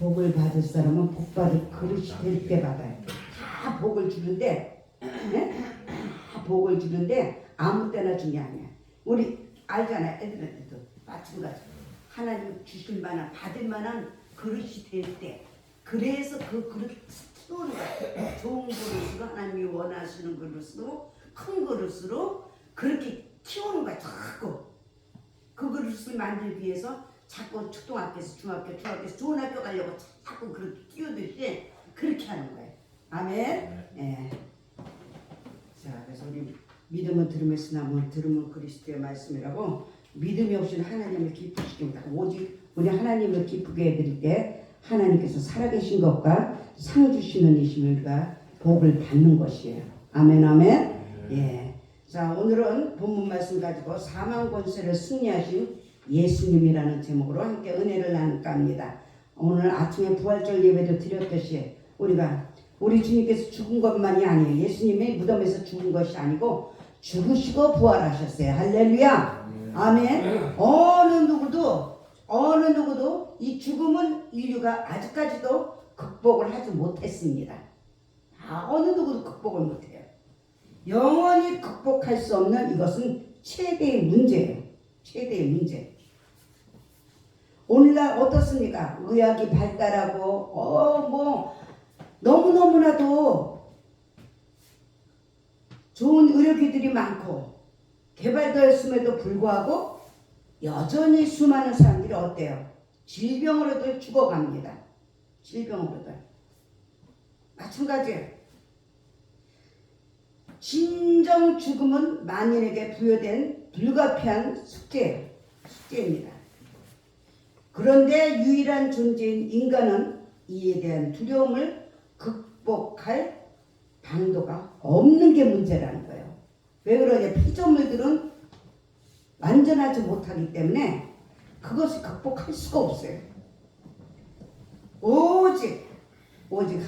복을 받을 사람은 복 받을 그릇이 될 때 받아요. 다 복을 주는데, 다 복을 주는데 아무 때나 주는 게 아니야. 우리 알잖아요. 애들한테도 마찬가지. 하나님 주실 만한 받을 만한 그릇이 될 때, 그래서 그 그릇 키우는 거야. 좋은 그릇으로 하나님이 원하시는 그릇으로 큰 그릇으로 그렇게 키우는 거야. 자꾸 그 그릇을 만들기 위해서 자꾸 초등학교에서 중학교에서 좋은 학교 가려고 자꾸 그렇게 키우듯이 그렇게 하는 거예요. 아멘. 예. 자, 그래서 우리 믿음은 들으면서 나면 들으면 그리스도의 말씀이라고, 믿음이 없이는 하나님을 기쁘시킵니다. 오직 우리 하나님을 기쁘게 해드릴 때 하나님께서 살아계신 것과 상 주시는 이심을 우리가 복을 받는 것이에요. 아멘, 아멘. 예. 자, 오늘은 본문 말씀 가지고 사망 권세를 승리하신 예수님이라는 제목으로 함께 은혜를 나눌까 합니다. 오늘 아침에 부활절 예배도 드렸듯이 우리 주님께서 죽은 것만이 아니에요. 예수님이 무덤에서 죽은 것이 아니고 죽으시고 부활하셨어요. 할렐루야. 아멘. 어느 누구도 이 죽음은 인류가 아직까지도 극복을 하지 못했습니다. 어느 누구도 극복을 못해요. 영원히 극복할 수 없는 이것은 최대의 문제예요. 최대의 문제. 오늘날 어떻습니까? 의학이 발달하고 너무너무나도 좋은 의료기들이 많고 개발되었음에도 불구하고 여전히 수많은 사람들이 어때요? 질병으로도 죽어갑니다. 질병으로도. 마찬가지예요. 진정 죽음은 만인에게 부여된 불가피한 숙제입니다. 그런데 유일한 존재인 인간은 이에 대한 두려움을 극복할 방도가 없는 게 문제라는 거예요. 왜 그러냐? 피조물들은 완전하지 못하기 때문에 그것을 극복할 수가 없어요. 오직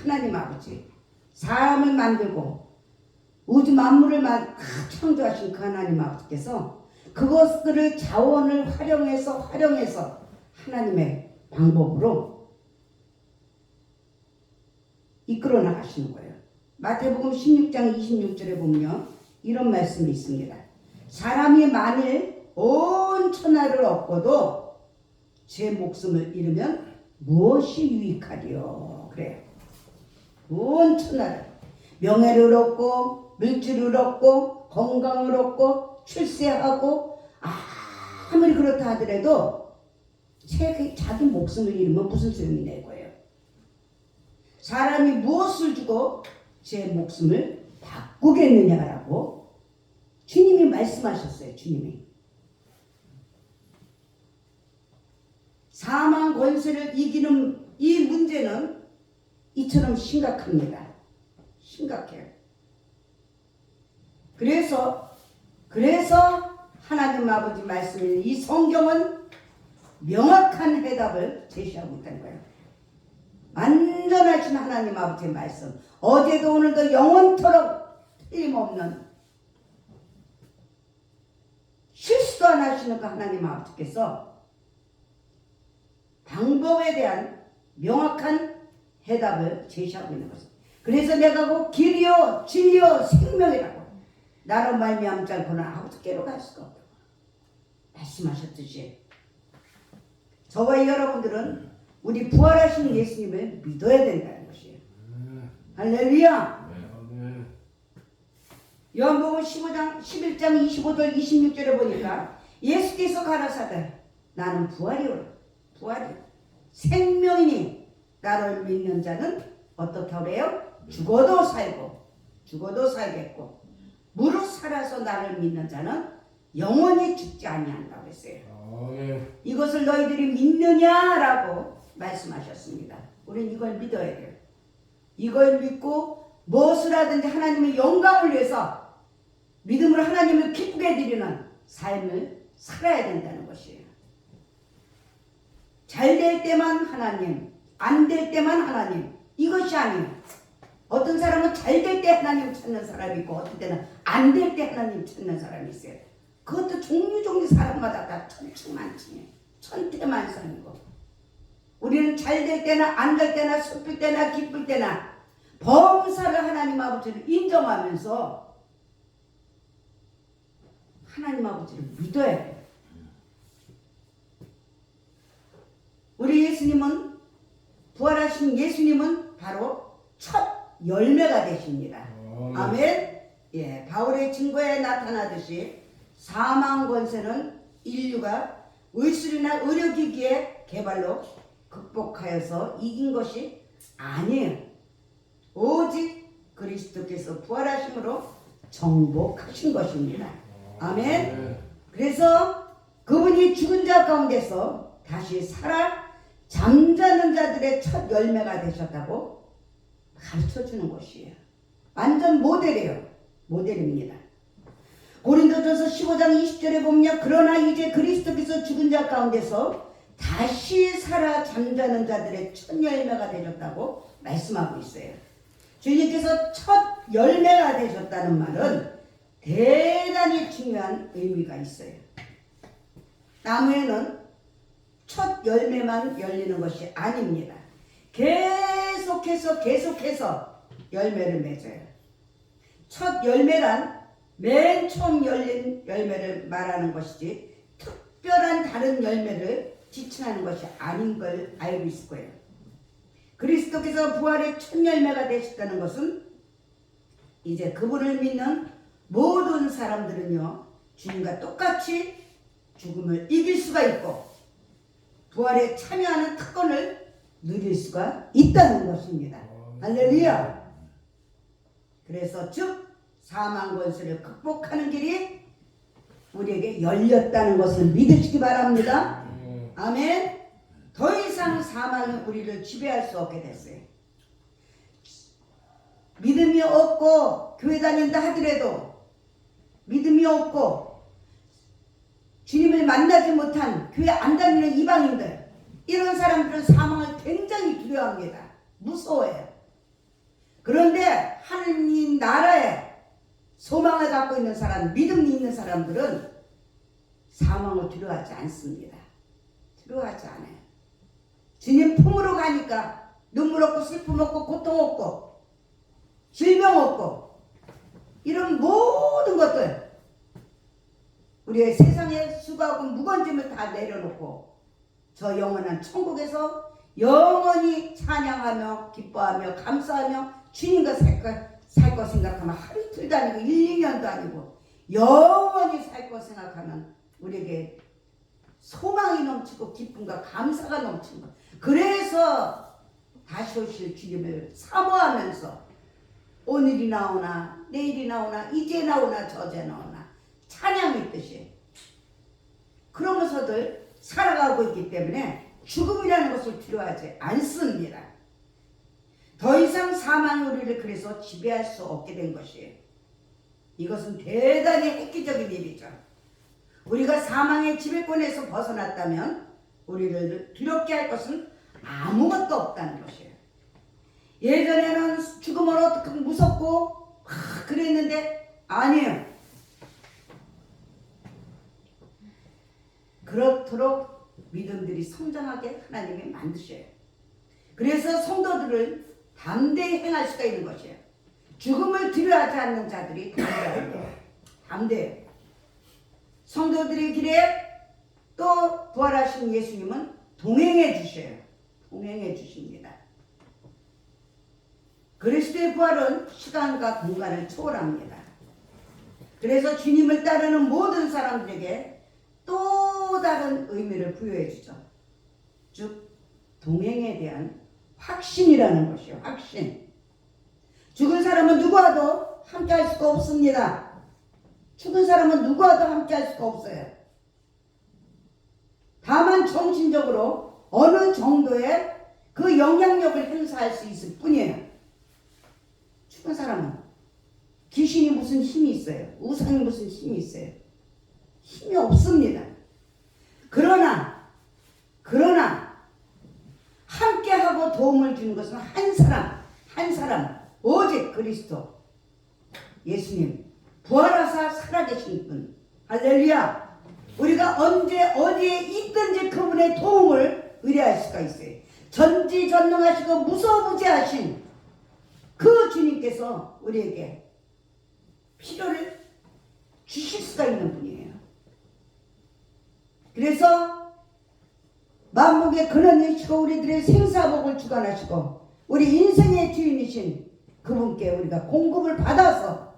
하나님 아버지, 사람을 만들고 우주 만물을 창조하신 그 하나님 아버지께서 그것들을 자원을 활용해서 하나님의 방법으로 이끌어 나가시는 거예요. 마태복음 16장 26절에 보면 이런 말씀이 있습니다. 사람이 만일 온 천하를 얻고도 제 목숨을 잃으면 무엇이 유익하리요? 그래요. 온 천하를, 명예를 얻고 물질을 얻고 건강을 얻고 출세하고 아무리 그렇다 하더라도 자기 목숨을 잃으면 무슨 소용이 될 거예요? 사람이 무엇을 주고 제 목숨을 바꾸겠느냐라고 주님이 말씀하셨어요. 주님이 사망 권세를 이기는 이 문제는 이처럼 심각합니다. 심각해요. 그래서 하나님 아버지 말씀인 이 성경은 명확한 해답을 제시하고 있다는 거예요. 완전하신 하나님 아버지의 말씀, 어제도 오늘도 영원토록 틀림없는, 실수도 안 하시는 그 하나님 아버지께서 방법에 대한 명확한 해답을 제시하고 있는 것입니다. 그래서 내가 곧 길이요 진리요 생명이라고, 나로 말미암지 않고는 아버지께로 갈 수가 없다고 말씀하셨듯이, 저와 여러분들은 우리 부활하신 예수님을 믿어야 된다는 것이에요. 할렐루야. 요한복음 11장 25절 26절에 보니까 예수께서 가라사대 나는 부활이요 생명이니 나를 믿는 자는 어떻게 그래요? 죽어도 살겠고 무릇 살아서 나를 믿는 자는 영원히 죽지 아니한다고 했어요. 이것을 너희들이 믿느냐라고 말씀하셨습니다. 우리는 이걸 믿어야 돼요. 이걸 믿고 무엇을 하든지 하나님의 영광을 위해서 믿음으로 하나님을 기쁘게 드리는 삶을 살아야 된다는 것이에요. 잘 될 때만 하나님, 안 될 때만 하나님, 이것이 아니에요. 어떤 사람은 잘 될 때 하나님 찾는 사람이 있고 어떤 때는 안 될 때 하나님 찾는 사람이 있어요. 그것도 종류 사람마다 다 천차만층이에요. 천태만상이고 우리는 잘 될 때나 안 될 때나 슬플 때나 기쁠 때나 범사를 하나님 아버지를 인정하면서 하나님 아버지를 믿어야 해요. 우리 예수님은, 부활하신 예수님은 바로 첫 열매가 되십니다. 아멘. 예, 바울의 증거에 나타나듯이 사망 권세는 인류가 의술이나 의료기기의 개발로 극복하여서 이긴 것이 아니에요. 오직 그리스도께서 부활하심으로 정복하신 것입니다. 아멘. 그래서 그분이 죽은 자 가운데서 다시 살아 잠자는 자들의 첫 열매가 되셨다고 가르쳐주는 것이에요. 완전 모델이에요. 모델입니다. 고린도전서 15장 20절에 보면 그러나 이제 그리스도께서 죽은 자 가운데서 다시 살아 잠자는 자들의 첫 열매가 되셨다고 말씀하고 있어요. 주님께서 첫 열매가 되셨다는 말은 대단히 중요한 의미가 있어요. 나무에는 첫 열매만 열리는 것이 아닙니다. 계속해서 열매를 맺어요. 첫 열매란 맨 처음 열린 열매를 말하는 것이지 특별한 다른 열매를 지칭하는 것이 아닌 걸 알고 있을 거예요. 그리스도께서 부활의 첫 열매가 되셨다는 것은 이제 그분을 믿는 모든 사람들은요, 주님과 똑같이 죽음을 이길 수가 있고 부활에 참여하는 특권을 누릴 수가 있다는 것입니다. 할렐루야. 그래서 즉 사망 권세를 극복하는 길이 우리에게 열렸다는 것을 믿으시기 바랍니다. 아멘. 더 이상 사망이 우리를 지배할 수 없게 됐어요. 믿음이 없고 교회 다닌다 하더라도 믿음이 없고 주님을 만나지 못한 교회 안 다니는 이방인들, 이런 사람들은 사망을 굉장히 두려워합니다. 무서워해요. 그런데 하느님 나라에 소망을 갖고 있는 사람, 믿음이 있는 사람들은 사망을 두려워하지 않습니다. 두려워하지 않아요. 주님 품으로 가니까 눈물 없고 슬픔 없고 고통 없고 질병 없고 이런 모든 것들, 우리의 세상의 수고하고 무거운 짐을 다 내려놓고 저 영원한 천국에서 영원히 찬양하며 기뻐하며 감사하며 주님과 살 거 생각하면 하루 이틀도 아니고 1, 2년도 아니고 영원히 살 거 생각하면 우리에게 소망이 넘치고 기쁨과 감사가 넘치는 것. 그래서 다시 오실 주님을 사모하면서 오늘이 나오나 내일이 나오나 이제 나오나 저제 나오나 찬양의 뜻이 그러면서들 살아가고 있기 때문에 죽음이라는 것을 두려워하지 않습니다. 더 이상 사망이 우리를 그래서 지배할 수 없게 된 것이에요. 이것은 대단히 획기적인 일이죠. 우리가 사망의 지배권에서 벗어났다면 우리를 두렵게 할 것은 아무것도 없다는 것이에요. 예전에는 죽음은 어떻게 무섭고 그랬는데 아니에요. 그렇도록 믿음들이 성장하게 하나님이 만드셔요. 그래서 성도들을 담대히 행할 수가 있는 것이에요. 죽음을 두려워하지 않는 자들이 담대해요. 성도들의 길에 또 부활하신 예수님은 동행해 주셔요. 동행해 주십니다. 그리스도의 부활은 시간과 공간을 초월합니다. 그래서 주님을 따르는 모든 사람들에게 또 다른 의미를 부여해 주죠. 즉 동행에 대한 확신이라는 것이요. 확신. 죽은 사람은 누구와도 함께 할 수가 없습니다. 죽은 사람은 누구와도 함께 할 수가 없어요. 다만 정신적으로 어느 정도의 그 영향력을 행사할 수 있을 뿐이에요. 죽은 사람은 귀신이 무슨 힘이 있어요? 우상이 무슨 힘이 있어요? 힘이 없습니다. 그러나 함께하고 도움을 주는 것은 한 사람 오직 그리스도 예수님 부활하사 살아계신 분. 할렐루야. 우리가 언제 어디에 있든지 그분의 도움을 의뢰할 수가 있어요. 전지전능하시고 무소부재하신 그 주님께서 우리에게 필요를 주실 수가 있는 분이에요. 그래서 만복의 근원이시고 우리들의 생사복을 주관하시고 우리 인생의 주인이신 그분께 우리가 공급을 받아서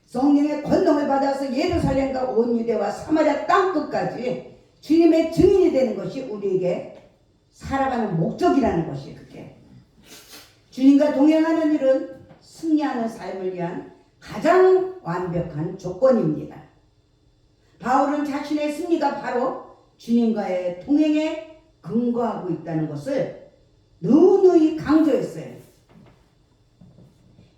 성령의 권능을 받아서 예루살렘과 온 유대와 사마리아 땅끝까지 주님의 증인이 되는 것이 우리에게 살아가는 목적이라는 것이 그게 주님과 동행하는 일은 승리하는 삶을 위한 가장 완벽한 조건입니다. 바울은 자신의 승리가 바로 주님과의 동행에 근거하고 있다는 것을 누누이 강조했어요.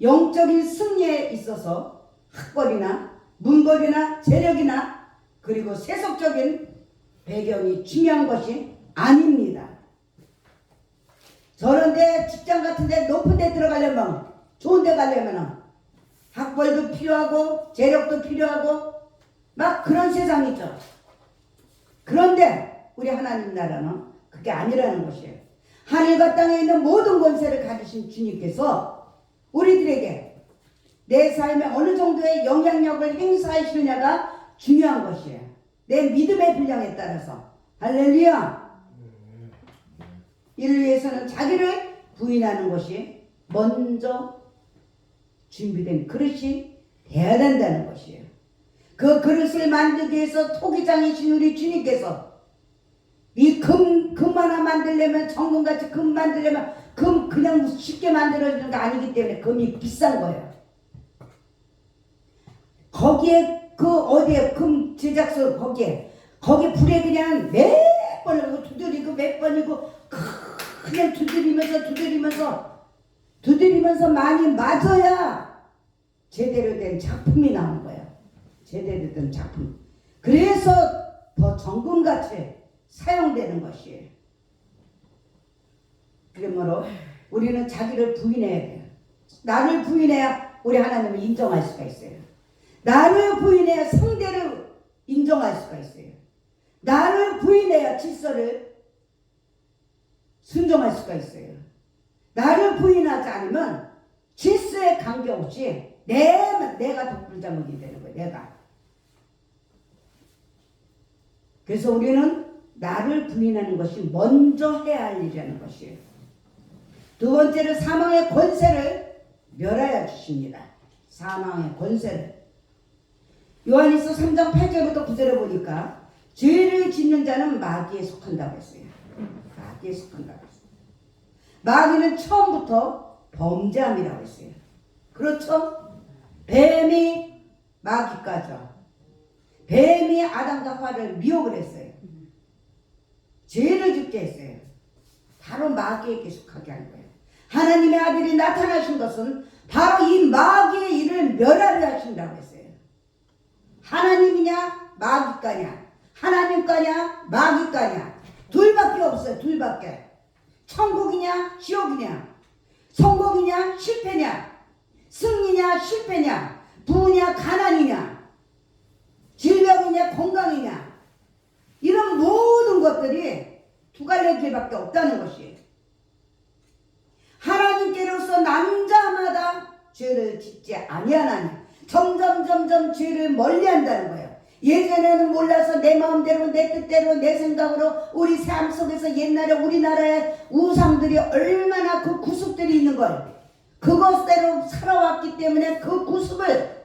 영적인 승리에 있어서 학벌이나 문벌이나 재력이나 그리고 세속적인 배경이 중요한 것이 아닙니다. 저런데 직장 같은데 높은 데 들어가려면 좋은 데 가려면 학벌도 필요하고 재력도 필요하고 막 그런 세상이죠. 그런데 우리 하나님 나라는 그게 아니라는 것이에요. 하늘과 땅에 있는 모든 권세를 가지신 주님께서 우리들에게 내 삶에 어느 정도의 영향력을 행사하시느냐가 중요한 것이에요. 내 믿음의 분량에 따라서. 할렐루야. 이를 위해서는 자기를 부인하는 것이 먼저 준비된 그릇이 돼야 된다는 것이에요. 그 그릇을 만들기 위해서 토기장이신 우리 주님께서 이 금 하나 만들려면 정금같이 금 만들려면 금 그냥 쉽게 만들어지는 거 아니기 때문에 금이 비싼 거예요. 거기에 그 어디에 금 제작소 거기 불에 그냥 몇 번이고 두드리고 몇 번이고 그냥 두드리면서 많이 맞아야 제대로 된 작품이 나온 거예요. 제대로 된 작품. 그래서 더 정금같이 사용되는 것이에요. 그러므로 우리는 자기를 부인해야 돼요. 나를 부인해야 우리 하나님을 인정할 수가 있어요. 나를 부인해야 상대를 인정할 수가 있어요. 나를 부인해야 질서를 순종할 수가 있어요. 나를 부인하지 않으면 질서에 관계없이 내가 독불장군이 되는 거예요. 내가. 그래서 우리는 나를 부인하는 것이 먼저 해야 할 일이라는 것이에요. 두 번째로 사망의 권세를 멸하여 주십니다. 사망의 권세를. 요한일서 3장 8절부터 9절에 보니까 죄를 짓는 자는 마귀에 속한다고 했어요. 마귀에 속한다고 했어요. 마귀는 처음부터 범죄함이라고 했어요. 그렇죠? 뱀이 마귀까지요. 뱀이 아담과 하와를 미혹을 했어요. 죄를 짓게 했어요. 바로 마귀에게 속하게 한 거예요. 하나님의 아들이 나타나신 것은 바로 이 마귀의 일을 멸하려 하신다고 했어요. 하나님이냐 마귀가냐, 하나님가냐 마귀가냐, 둘밖에 없어요. 둘밖에. 천국이냐 지옥이냐, 성공이냐 실패냐, 승리냐 실패냐, 부냐 가난이냐, 질병이냐 건강이냐, 이런 모든 것들이 두 갈래 길밖에 없다는 것이에요. 하나님께로서 남자마다 죄를 짓지 아니하나니 점점 죄를 멀리한다는 거예요. 예전에는 몰라서 내 마음대로 내 뜻대로 내 생각으로 우리 삶 속에서 옛날에 우리나라의 우상들이 얼마나 그 구습들이 있는 걸 그것대로 살아왔기 때문에 그 구습을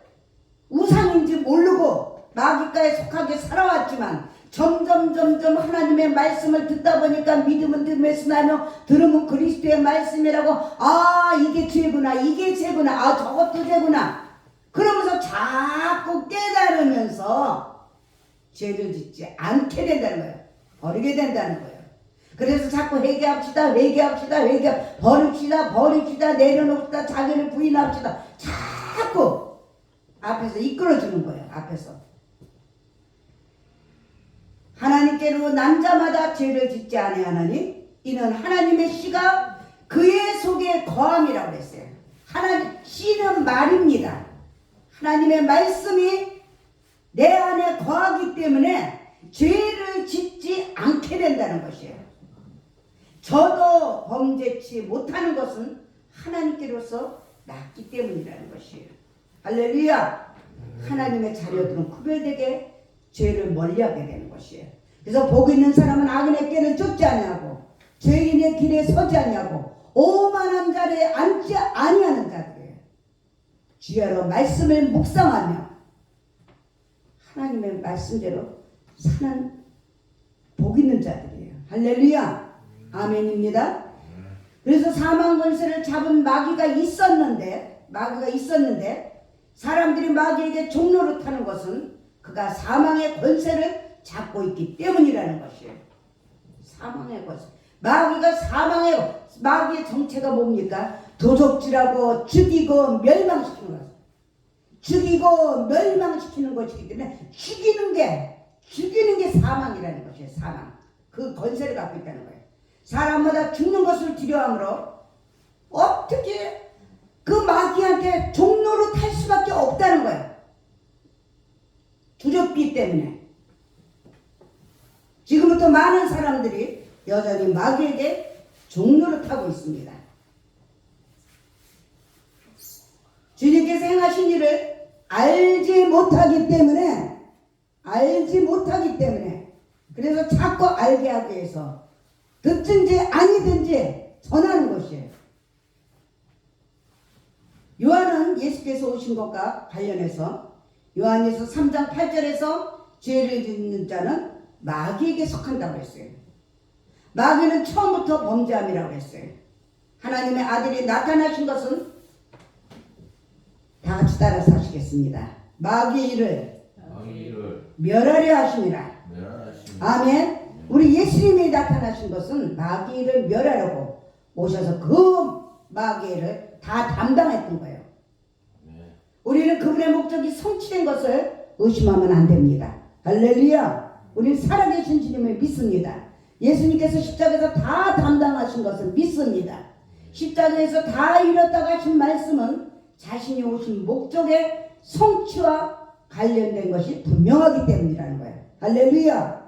우상인지 모르고 마귀가에 속하게 살아왔지만 점점 하나님의 말씀을 듣다 보니까 믿음은 들음에서 나며 들음은 그리스도의 말씀이라고, 아 이게 죄구나, 이게 죄구나, 아 저것도 죄구나 그러면서 자꾸 깨달으면서 죄를 짓지 않게 된다는 거예요. 버리게 된다는 거예요. 그래서 자꾸 회개합시다 버립시다 내려놓읍시다 자기를 부인합시다 자꾸 앞에서 이끌어주는 거예요. 앞에서 하나님께로 남자마다 죄를 짓지 아니하나니 이는 하나님의 씨가 그의 속에 거함이라고 했어요. 하나님 씨는 말입니다. 하나님의 말씀이 내 안에 거하기 때문에 죄를 짓지 않게 된다는 것이에요. 저도 범죄치 못하는 것은 하나님께로서 낫기 때문이라는 것이에요. 할렐루야. 하나님의 자녀들은 구별되게 죄를 멀리하게 되는 것이에요. 그래서 복 있는 사람은 악인의 길을 쫓지 아니하고 죄인의 길에 서지 아니하고 오만한 자리에 앉지 아니하는 자들이에요. 주야로 말씀을 묵상하며 하나님의 말씀대로 사는 복 있는 자들이에요. 할렐루야. 아멘입니다. 그래서 사망 권세를 잡은 마귀가 있었는데 사람들이 마귀에게 종로를 타는 것은 그가 사망의 권세를 잡고 있기 때문이라는 것이에요. 사망의 권세. 마귀의 정체가 뭡니까? 도적질하고 죽이고 멸망시키는 것. 죽이고 멸망시키는 것이기 때문에 죽이는 게 사망이라는 것이에요. 사망. 그 권세를 갖고 있다는 거예요. 사람마다 죽는 것을 두려워하므로 어떻게 그 마귀한테 종로로 탈 수밖에 없다는 거예요. 두렵기 때문에. 지금부터 많은 사람들이 여전히 마귀에게 종로를 타고 있습니다. 주님께서 행하신 일을 알지 못하기 때문에 그래서 자꾸 알게 하기 위해서 듣든지 아니든지 전하는 것이에요. 요한은 예수께서 오신 것과 관련해서 요한에서 3장 8절에서 죄를 짓는 자는 마귀에게 속한다고 했어요. 마귀는 처음부터 범죄함이라고 했어요. 하나님의 아들이 나타나신 것은 다 같이 따라서 하시겠습니다. 마귀의 일을 멸하려 하심이라. 아멘. 우리 예수님이 나타나신 것은 마귀의 일을 멸하려고 오셔서 그 마귀의 일을 다 담당했던 거예요. 우리는 그분의 목적이 성취된 것을 의심하면 안 됩니다. 할렐루야. 우리는 살아계신 주님을 믿습니다. 예수님께서 십자가에서 다 담당하신 것을 믿습니다. 십자가에서 다 이뤘다고 하신 말씀은 자신이 오신 목적의 성취와 관련된 것이 분명하기 때문이라는 거예요. 할렐루야.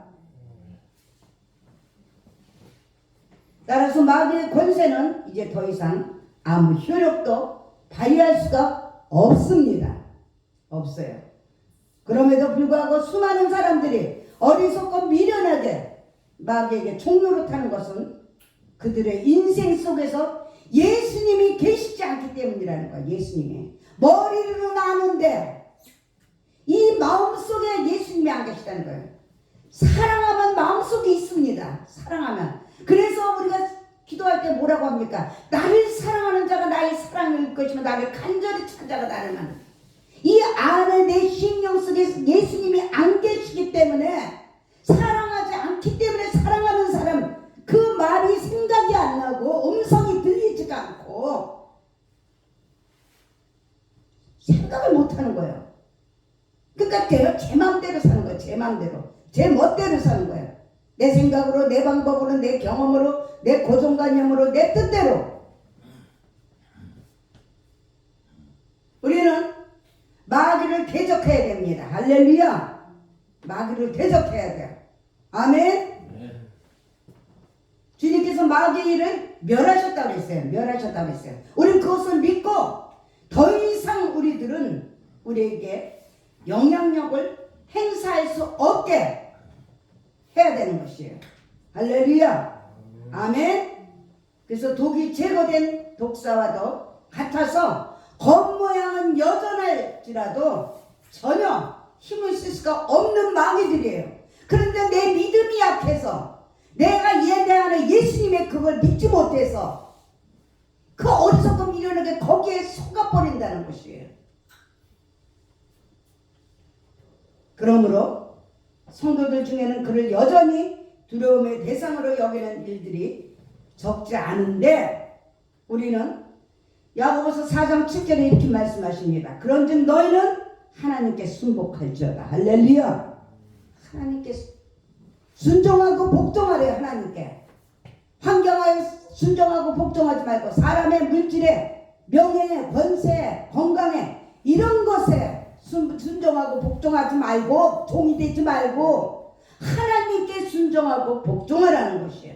따라서 마귀의 권세는 이제 더 이상 아무 효력도 발휘할 수가 없습니다. 없어요. 그럼에도 불구하고 수많은 사람들이 어리석고 미련하게 마귀에게 종로를 타는 것은 그들의 인생 속에서 예수님이 계시지 않기 때문이라는 거예요. 예수님이 머리로는 아는데 이 마음속에 예수님이 안 계시다는 거예요. 사랑하면 마음속에 있습니다. 사랑하면. 그래서 우리가 기도할 때 뭐라고 합니까? 나를 사랑하는 자가 나의 사랑을 입을 것이며 나를 간절히 찾는 자가 나를 만나. 이 안에 내 심령 속에 예수님이 안 계시기 때문에 사랑하지 않기 때문에 사랑하는 사람 그 말이 생각이 안 나고 음성이 들리지가 않고 생각을 못 하는 거예요. 그러니까 제 마음대로 사는 거예요. 제 마음대로. 제 멋대로 사는 거예요. 내 생각으로, 내 방법으로, 내 경험으로, 내 고정관념으로, 내 뜻대로. 우리는 마귀를 대적해야 됩니다. 할렐루야. 마귀를 대적해야 돼요. 아멘. 주님께서 마귀의 일을 멸하셨다고 했어요. 멸하셨다고 했어요. 우리는 그것을 믿고 더 이상 우리에게 영향력을 행사할 수 없게 해야 되는 것이에요. 할렐루야. 아멘. 그래서 독이 제거된 독사와도 같아서 겉모양은 여전할지라도 전혀 힘을 쓸 수가 없는 마귀들이에요. 그런데 내 믿음이 약해서 내가 내 안에 예수님의 그걸 믿지 못해서 그 어리석고 미련하게 거기에 속아버린다는 것이에요. 그러므로 성도들 중에는 그를 여전히 두려움의 대상으로 여기는 일들이 적지 않은데 우리는 야고보서 4장 7절에 이렇게 말씀하십니다. 그런즉 너희는 하나님께 순복할지어다. 할렐루야. 하나님께 순종하고 복종하래요. 하나님께. 환경에 순종하고 복종하지 말고 사람의 물질에 명예에 권세에 건강에 이런 것에 순종하고 복종하지 말고 종이 되지 말고 하나님께 순종하고 복종하라는 것이에요.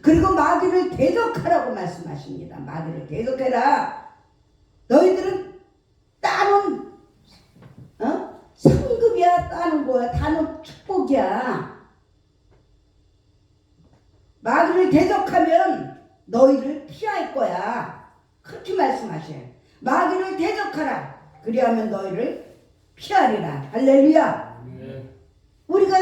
그리고 마귀를 대적하라고 말씀하십니다. 마귀를 대적해라. 너희들은 따는 상급이야, 따는 거야, 따는 축복이야. 마귀를 대적하면 너희를 피할 거야. 그렇게 말씀하셔요. 마귀를 대적하라. 그리하면 너희를 피하리라. 할렐루야. 우리가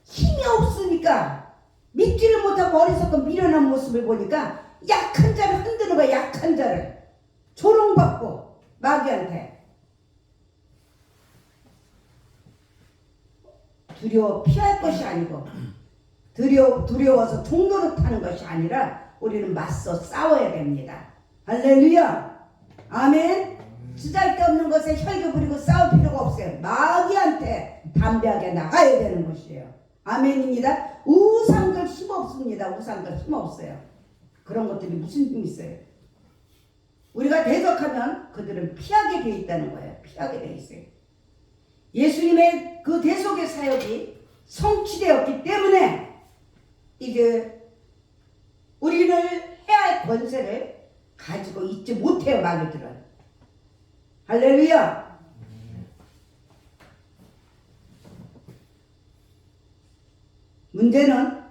힘이 없으니까 믿지를 못하고 어리석고 미련한 모습을 보니까 약한 자를 흔드는 거야. 약한 자를 조롱받고 마귀한테 두려워 피할 것이 아니고 두려워서 종노릇하는 것이 아니라 우리는 맞서 싸워야 됩니다. 할렐루야. 아멘. 쓰잘데없는 것에 혈교 부리고 싸울 필요가 없어요. 마귀한테 담대하게 나가야 되는 것이에요. 아멘입니다. 우상들 힘 없습니다. 우상들 힘 없어요. 그런 것들이 무슨 힘이 있어요? 우리가 대적하면 그들은 피하게 되어 있다는 거예요. 피하게 되어 있어요. 예수님의 그 대속의 사역이 성취되었기 때문에 이제 우리를 해야 할 권세를 가지고 있지 못해요. 마귀들은. 할렐루야. 문제는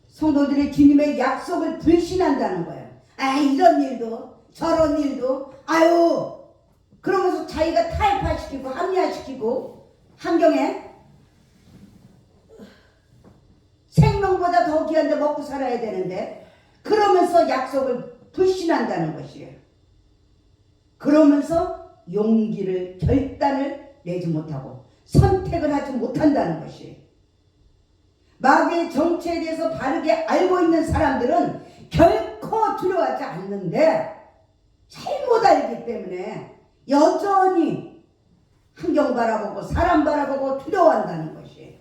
성도들이 주님의 약속을 불신한다는 거예요. 아, 이런 일도 저런 일도 아유, 그러면서 자기가 타협화시키고 합리화시키고 환경에 생명보다 더 귀한데 먹고 살아야 되는데 그러면서 약속을 불신한다는 것이에요. 그러면서 용기를 결단을 내지 못하고 선택을 하지 못한다는 것이에요. 마귀의 정체에 대해서 바르게 알고 있는 사람들은 결코 두려워하지 않는데 잘못 알기 때문에 여전히 환경 바라보고 사람 바라보고 두려워한다는 것이에요.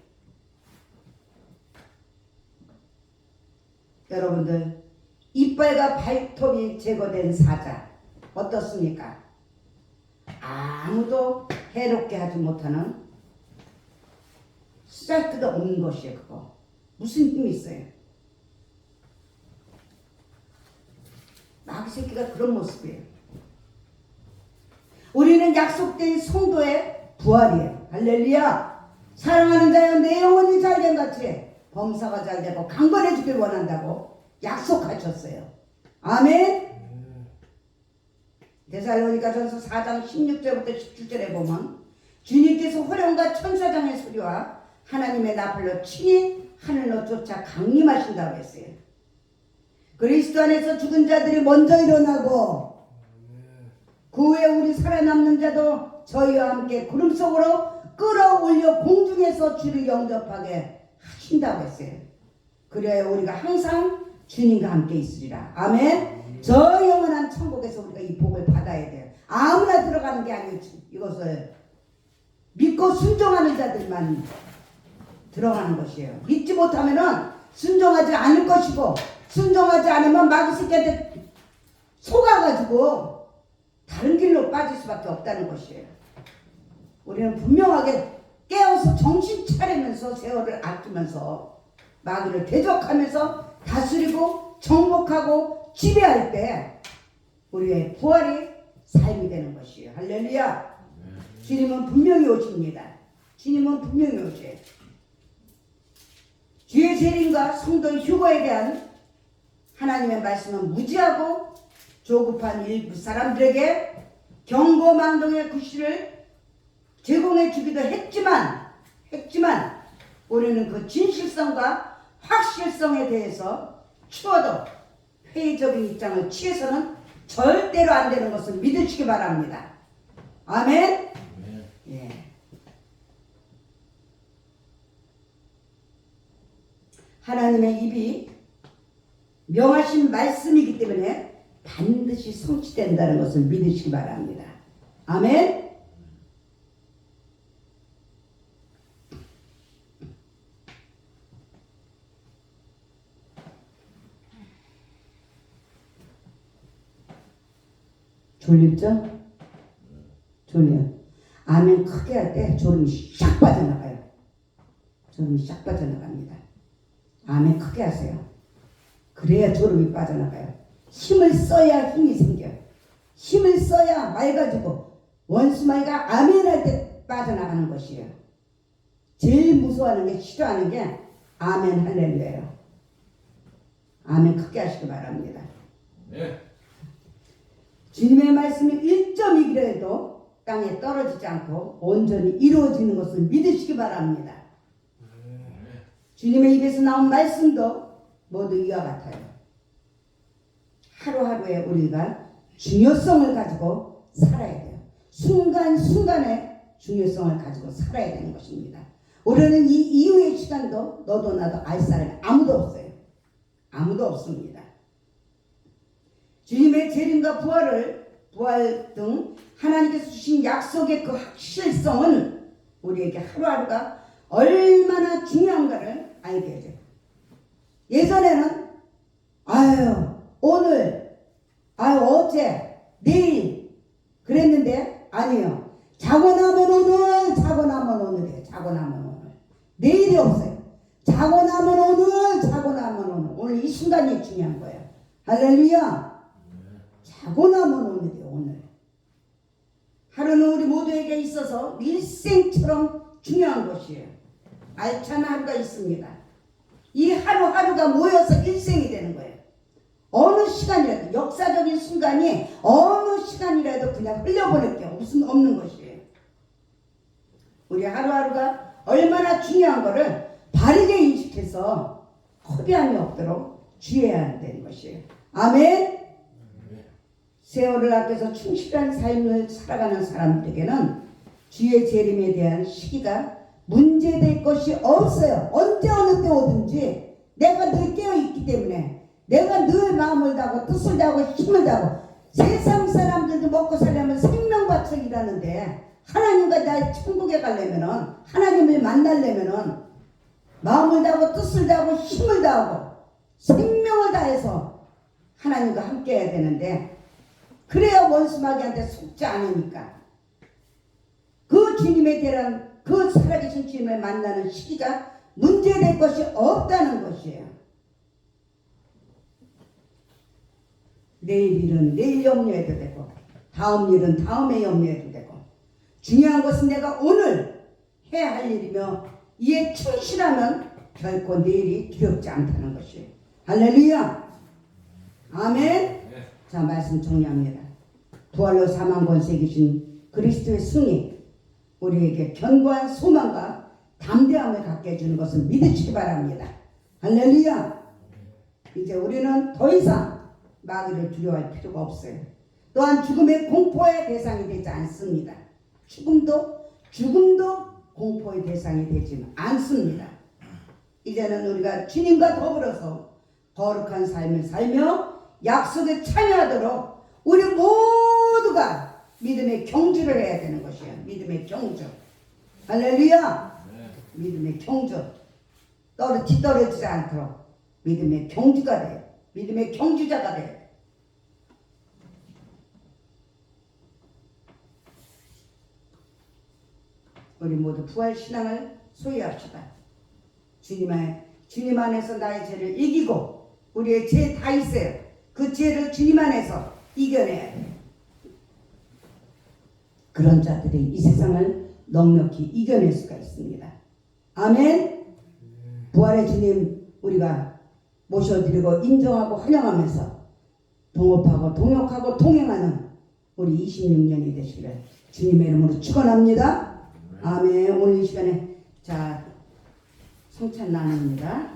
여러분들, 이빨과 발톱이 제거된 사자 어떻습니까? 아무도 해롭게 하지 못하는 쓰잘데없는 것이에요. 그거 무슨 힘이 있어요? 마귀 새끼가 그런 모습이에요. 우리는 약속된 성도의 부활이에요. 할렐루야. 사랑하는 자여 내 영혼이 잘된 같이 범사가 잘되고 강건해지길 원한다고 약속하셨어요. 아멘. 데살로니가전서 4장 16절부터 17절에 보면 주님께서 호령과 천사장의 소리와 하나님의 나팔로 친히 하늘로 쫓아 강림하신다고 했어요. 그리스도 안에서 죽은 자들이 먼저 일어나고 그 후에 우리 살아남는 자도 저희와 함께 구름 속으로 끌어올려 공중에서 주를 영접하게 하신다고 했어요. 그래야 우리가 항상 주님과 함께 있으리라. 아멘. 저 영원한 천국에서 우리가 이 복을 받아야 돼요. 아무나 들어가는 게 아니지. 이것을 믿고 순종하는 자들만 들어가는 것이에요. 믿지 못하면은 순종하지 않을 것이고, 순종하지 않으면 마귀 새끼한테 속아가지고 다른 길로 빠질 수밖에 없다는 것이에요. 우리는 분명하게 깨어서 정신 차리면서 세월을 아끼면서 마귀를 대적하면서 다스리고 정복하고 지배할 때 우리의 부활이 삶이 되는 것이에요. 할렐루야. 주님은 분명히 오십니다. 주님은 분명히 오셔요. 주의 재림과 성도의 휴거에 대한 하나님의 말씀은 무지하고 조급한 일부 사람들에게 경고망동의 구실을 제공해 주기도 했지만 우리는 그 진실성과 확실성에 대해서 추워도 회의적인 입장을 취해서는 절대로 안 되는 것을 믿으시기 바랍니다. 아멘. 예. 하나님의 입이 명하신 말씀이기 때문에 반드시 성취된다는 것을 믿으시기 바랍니다. 아멘. 졸립죠? 졸려. 아멘 크게 할 때 졸음이 샥 빠져나가요. 졸음이 샥 빠져나갑니다. 아멘 크게 하세요. 그래야 졸음이 빠져나가요. 힘을 써야 힘이 생겨요. 힘을 써야 맑아지고 원수마귀가 아멘 할 때 빠져나가는 것이에요. 제일 무서워하는 게 싫어하는 게 아멘 할렐루야예요. 아멘 크게 하시기 바랍니다. 네. 주님의 말씀이 1.2g이라도 땅에 떨어지지 않고 온전히 이루어지는 것을 믿으시기 바랍니다. 주님의 입에서 나온 말씀도 모두 이와 같아요. 하루하루에 우리가 중요성을 가지고 살아야 돼요. 순간순간에 중요성을 가지고 살아야 되는 것입니다. 우리는 이 이후의 시간도 너도 나도 알 사람이 아무도 없어요. 아무도 없습니다. 주님의 재림과 부활 등 하나님께서 주신 약속의 그 확실성은 우리에게 하루하루가 얼마나 중요한가를 알게 해줘요. 예전에는 오늘 어제 내일 그랬는데 아니에요. 자고 나면 오늘 자고 나면 오늘이에요. 자고 나면 오늘 내일이 없어요. 자고 나면 오늘 자고 나면 오늘 이 순간이 중요한 거예요. 할렐루야. 자고 나면 오늘이에요. 오늘 하루는 우리 모두에게 있어서 일생처럼 중요한 것이에요. 알찬 하루가 있습니다. 이 하루하루가 모여서 일생이 되는 거예요. 어느 시간이라도 역사적인 순간이 어느 시간이라도 그냥 흘려보낼 게 없는 것이에요. 우리 하루하루가 얼마나 중요한 것을 바르게 인식해서 허비함이 없도록 주의해야 되는 것이에요. 아멘. 세월을 아껴서 충실한 삶을 살아가는 사람들에게는 주의 재림에 대한 시기가 문제될 것이 없어요. 언제 어느 때 오든지 내가 늘 깨어있기 때문에 내가 늘 마음을 다하고 뜻을 다하고 힘을 다하고 세상 사람들도 먹고 살려면 생명바쳐 일하는데 하나님과 나 천국에 가려면은 하나님을 만나려면은 마음을 다하고 뜻을 다하고 힘을 다하고 생명을 다해서 하나님과 함께 해야 되는데 그래야 원수마귀한테 속지 않으니까 그 주님에 대한 그 살아계신 주님을 만나는 시기가 문제될 것이 없다는 것이에요. 내일 일은 내일 염려해도 되고 다음 일은 다음에 염려해도 되고 중요한 것은 내가 오늘 해야 할 일이며 이에 충실하면 결코 내일이 두렵지 않다는 것이에요. 할렐루야. 아멘. 자, 말씀 정리합니다. 부활로 사망 권세 계신 그리스도의 승리 우리에게 견고한 소망과 담대함을 갖게 해주는 것을 믿으시기 바랍니다. 할렐루야. 이제 우리는 더 이상 마귀를 두려워할 필요가 없어요. 또한 죽음의 공포의 대상이 되지 않습니다. 죽음도 공포의 대상이 되지 않습니다. 이제는 우리가 주님과 더불어서 거룩한 삶을 살며 약속에 참여하도록 우리 모두가 믿음의 경주를 해야 되는 것이에요. 믿음의 경주. 할렐루야. 믿음의 경주. 뒤떨어지지 않도록 믿음의 경주가 돼요. 믿음의 경주자가 돼요. 우리 모두 부활신앙을 소유합시다. 주님 안에서 나의 죄를 이기고 우리의 죄 다 있어요. 그 죄를 주님 안에서 이겨내야 돼요. 그런 자들이 이 세상을 넉넉히 이겨낼 수가 있습니다. 아멘. 부활의 주님 우리가 모셔드리고 인정하고 환영하면서 동업하고 동역하고 동행하는 우리 26년이 되시기를 주님의 이름으로 축원합니다. 아멘. 오늘 이 시간에 자 성찬 나눕니다.